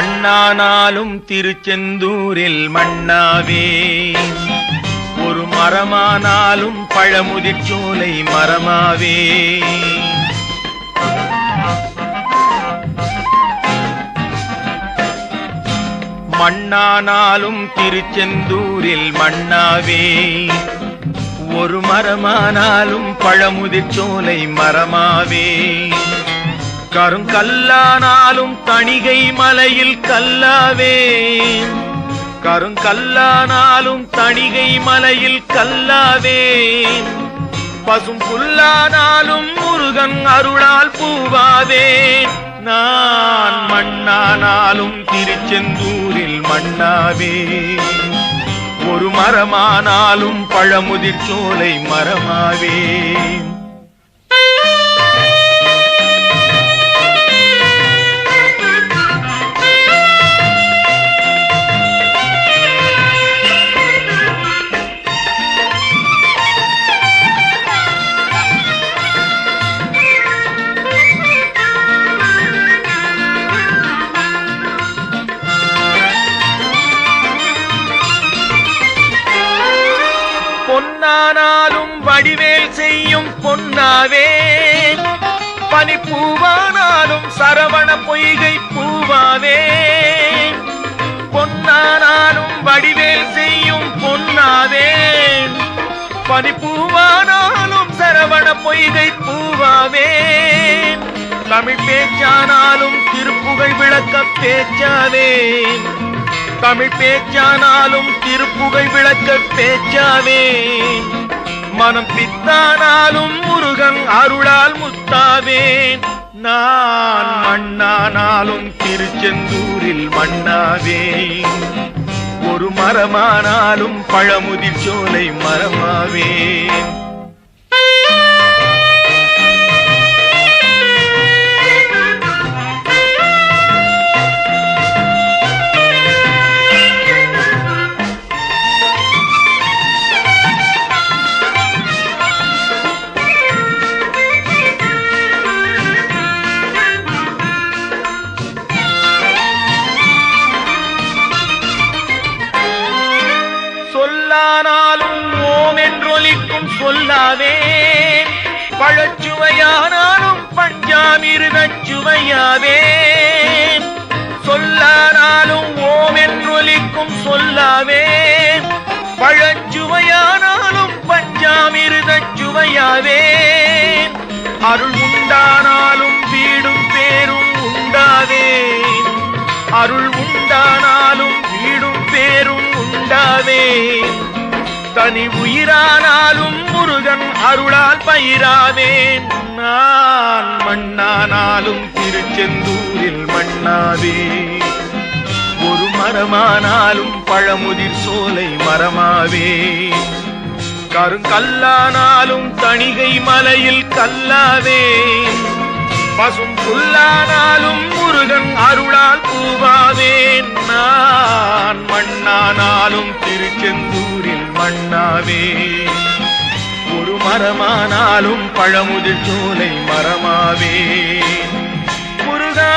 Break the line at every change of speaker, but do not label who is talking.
மண்ணானாலும் திருச்செந்தூரில் மண்ணாவே, ஒரு மரமானாலும் பழமுதிர்ச்சோலை மரமாவே. மண்ணானாலும் திருச்செந்தூரில் மண்ணாவே, ஒரு மரமானாலும் பழமுதிர்ச்சோலை மரமாவே. கருங்கல்லானாலும் தணிகை மலையில் கல்லாவே, கருங்கல்லானாலும் தணிகை மலையில் கல்லாவே. பசும் புல்லானாலும் முருகன் அருளால் பூவாவே. நான் மண்ணானாலும் திருச்செந்தூரில் மண்ணாவே, ஒரு மரமானாலும் பழமுதிர்ச்சோலை மரமாவே. பொன்னானாலும் வடிவேல் செய்யும் பொன்னாவே, பனிப்பூவானாலும் சரவண பொய்கை பூவாவே. பொன்னானாலும் வடிவேல் செய்யும் பொன்னாவே, பனிப்பூவானாலும் சரவண பொய்கை பூவாவே. தமிழ் பேச்சானாலும் திருப்புகழ் விளக்க பேச்சாவே, தமிழ் பேச்சானாலும் திருப்புகழ் விளக்க பேச்சாவே. மனம் பித்தானாலும் முருகன் அருளால் முத்தாவே. நான் மண்ணானாலும் திருச்செந்தூரில் மண்ணாவே, ஒரு மரமானாலும் பழமுதிர்ச்சோலை மரமாவே. சொல்லானாலும் ஓம் என்றொலிக்கும் சொல்லாவே, பழச்சுவையானாலும் பஞ்சாமிர்தச் சுவையாவே. சொல்லானாலும் ஓம் என்றொலிக்கும் சொல்லாவே, பழச்சுவையானாலும் பஞ்சாமிர்தச் சுவையாவே. அருள் உண்டானாலும் வீடும் பேரும் உண்டாவே, அருள் உண்டானாலும் வீடும் பேரும் உண்டாவே. தனி உயிரானாலும் முருகன் அருளால் பயிராவே. நான் மண்ணானாலும் திருச்செந்தூரில் மண்ணாவே, ஒரு மரமானாலும் பழமுதிர்ச்சோலை மரமாவே. கருங்கல்லானாலும் தணிகை மலையில் கல்லாவே, பசும் புல்லானாலும் முருகன் அருளால் பூவாவே. நான் மண்ணானாலும் திருச்செந்தூரில் மண்ணாவே, ஒரு மரமானாலும் பழமுதிர்ச்சோலை மரமாவே. முருகா.